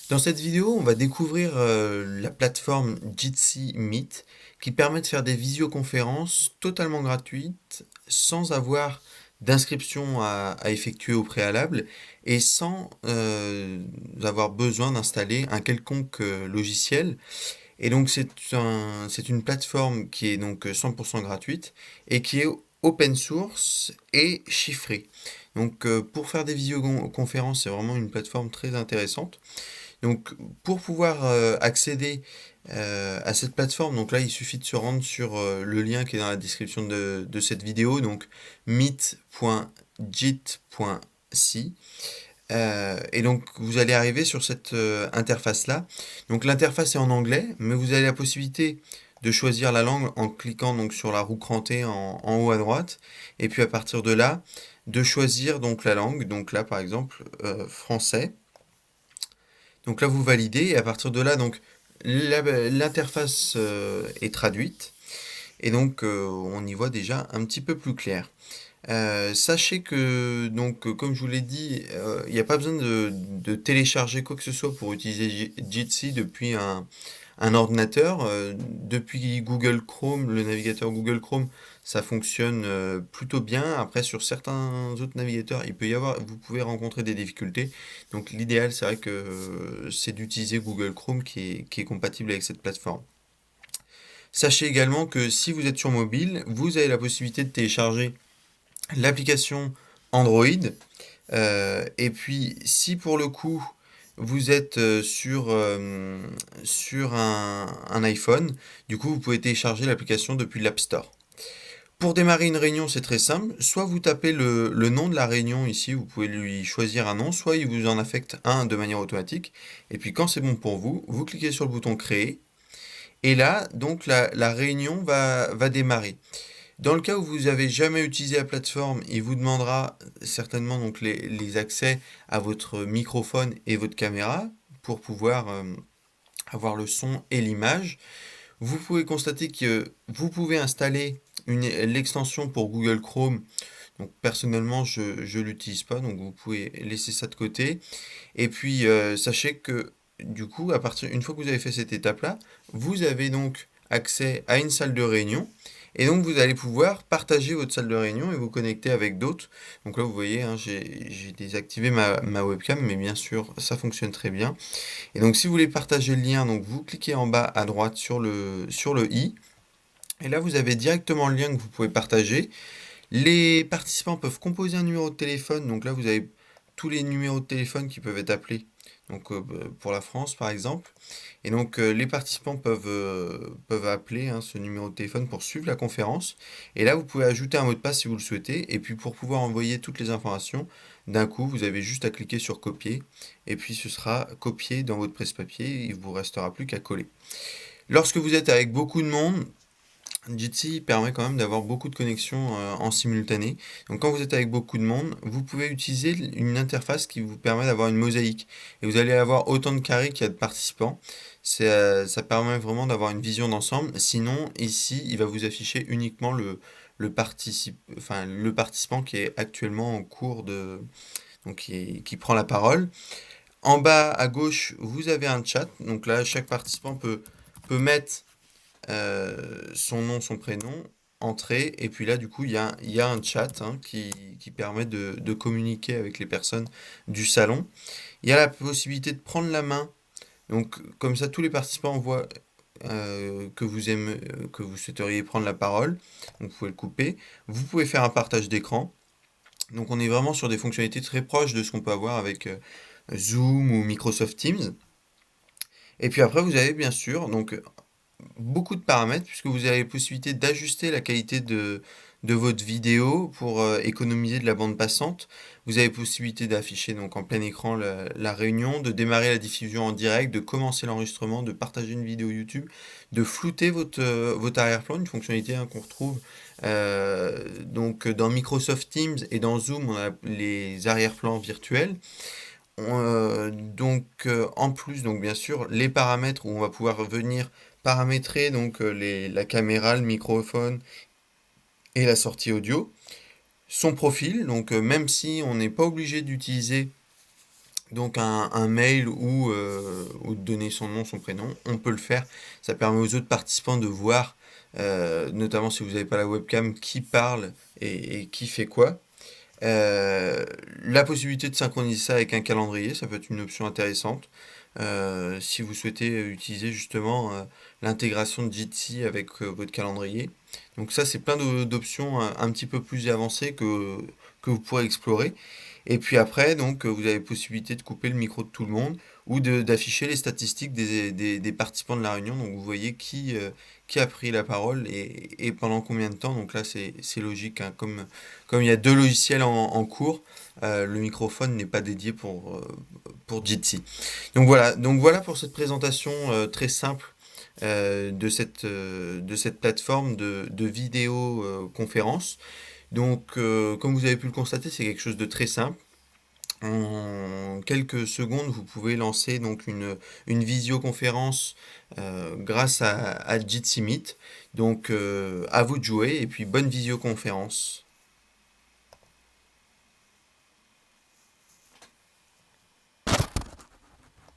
Dans cette vidéo, on va découvrir la plateforme Jitsi Meet qui permet de faire des visioconférences totalement gratuites sans avoir d'inscription à effectuer au préalable et sans avoir besoin d'installer un quelconque logiciel. Et donc c'est une plateforme qui est donc 100% gratuite et qui est open source et chiffrée. Donc pour faire des visioconférences, c'est vraiment une plateforme très intéressante. Donc, pour pouvoir accéder à cette plateforme, donc là, il suffit de se rendre sur le lien qui est dans la description de cette vidéo, donc meet.jit.si. Et donc, vous allez arriver sur cette interface-là. Donc, l'interface est en anglais, mais vous avez la possibilité de choisir la langue en cliquant donc sur la roue crantée en haut à droite. Et puis, à partir de là, de choisir donc la langue. Donc là, par exemple, français. Donc là, vous validez et à partir de là, donc l'interface est traduite et donc on y voit déjà un petit peu plus clair. Sachez que donc comme je vous l'ai dit, il n'y a pas besoin de télécharger quoi que ce soit pour utiliser Jitsi depuis un ordinateur. Depuis Google Chrome, le navigateur Google Chrome, ça fonctionne plutôt bien. Après, sur certains autres navigateurs, vous pouvez rencontrer des difficultés. Donc l'idéal, c'est vrai que c'est d'utiliser Google Chrome qui est compatible avec cette plateforme. Sachez également que si vous êtes sur mobile, vous avez la possibilité de télécharger l'application Android. Et puis, si pour le coup, vous êtes sur un iPhone, du coup, vous pouvez télécharger l'application depuis l'App Store. Pour démarrer une réunion, c'est très simple. Soit vous tapez le nom de la réunion ici, vous pouvez lui choisir un nom, soit il vous en affecte un de manière automatique. Et puis quand c'est bon pour vous, vous cliquez sur le bouton créer. Et là, donc la réunion va démarrer. Dans le cas où vous n'avez jamais utilisé la plateforme, il vous demandera certainement donc les accès à votre microphone et votre caméra pour pouvoir avoir le son et l'image. Vous pouvez constater que vous pouvez installer l'extension pour Google Chrome. Donc personnellement, je ne l'utilise pas, donc vous pouvez laisser ça de côté. Et puis sachez que du coup, une fois que vous avez fait cette étape-là, vous avez donc accès à une salle de réunion. Et donc vous allez pouvoir partager votre salle de réunion et vous connecter avec d'autres. Donc là vous voyez, hein, j'ai désactivé ma webcam, mais bien sûr ça fonctionne très bien. Et donc si vous voulez partager le lien, donc vous cliquez en bas à droite sur le i. Et là vous avez directement le lien que vous pouvez partager. Les participants peuvent composer un numéro de téléphone. Donc là, vous avez tous les numéros de téléphone qui peuvent être appelés. Donc pour la France, par exemple. Et donc les participants peuvent appeler hein, ce numéro de téléphone pour suivre la conférence. Et là, vous pouvez ajouter un mot de passe si vous le souhaitez. Et puis pour pouvoir envoyer toutes les informations, d'un coup, vous avez juste à cliquer sur copier. Et puis ce sera copié dans votre presse-papier. Il vous restera plus qu'à coller. Lorsque vous êtes avec beaucoup de monde, Jitsi permet quand même d'avoir beaucoup de connexions en simultané. Donc quand vous êtes avec beaucoup de monde, vous pouvez utiliser une interface qui vous permet d'avoir une mosaïque. Et vous allez avoir autant de carrés qu'il y a de participants. Ça permet vraiment d'avoir une vision d'ensemble. Sinon, ici, il va vous afficher uniquement le participant qui est actuellement en cours donc qui prend la parole. En bas à gauche, vous avez un chat. Donc là, chaque participant peut mettre son nom, son prénom, entrée, et puis là, du coup, il y a un chat hein, qui permet de communiquer avec les personnes du salon. Il y a la possibilité de prendre la main, donc comme ça, tous les participants voient que vous souhaiteriez prendre la parole, donc vous pouvez le couper. Vous pouvez faire un partage d'écran, donc on est vraiment sur des fonctionnalités très proches de ce qu'on peut avoir avec Zoom ou Microsoft Teams. Et puis après, vous avez bien sûr donc beaucoup de paramètres puisque vous avez la possibilité d'ajuster la qualité de votre vidéo pour économiser de la bande passante. Vous avez la possibilité d'afficher donc en plein écran la réunion, de démarrer la diffusion en direct, de commencer l'enregistrement, de partager une vidéo YouTube, de flouter votre arrière-plan, une fonctionnalité hein, qu'on retrouve donc dans Microsoft Teams et dans Zoom, on a les arrière-plans virtuels. En plus, donc bien sûr, les paramètres où on va pouvoir venir paramétrer donc la caméra, le microphone et la sortie audio. Son profil, donc même si on n'est pas obligé d'utiliser donc un mail ou donner son nom, son prénom, on peut le faire. Ça permet aux autres participants de voir, notamment si vous n'avez pas la webcam, qui parle et qui fait quoi. Euh, la possibilité de synchroniser ça avec un calendrier, ça peut être une option intéressante. Si vous souhaitez utiliser justement l'intégration de Jitsi avec votre calendrier. Donc ça, c'est plein d'options un petit peu plus avancées que vous pourrez explorer. Et puis après, donc, vous avez possibilité de couper le micro de tout le monde ou d'afficher les statistiques des participants de la réunion. Donc vous voyez qui a pris la parole et pendant combien de temps. Donc là, c'est logique, hein. Comme il y a deux logiciels en cours, le microphone n'est pas dédié pour Jitsi. Donc voilà pour cette présentation très simple de cette plateforme de vidéo conférence. Donc, comme vous avez pu le constater, c'est quelque chose de très simple. En quelques secondes, vous pouvez lancer donc une visioconférence grâce à Jitsi Meet. Donc, à vous de jouer et puis bonne visioconférence.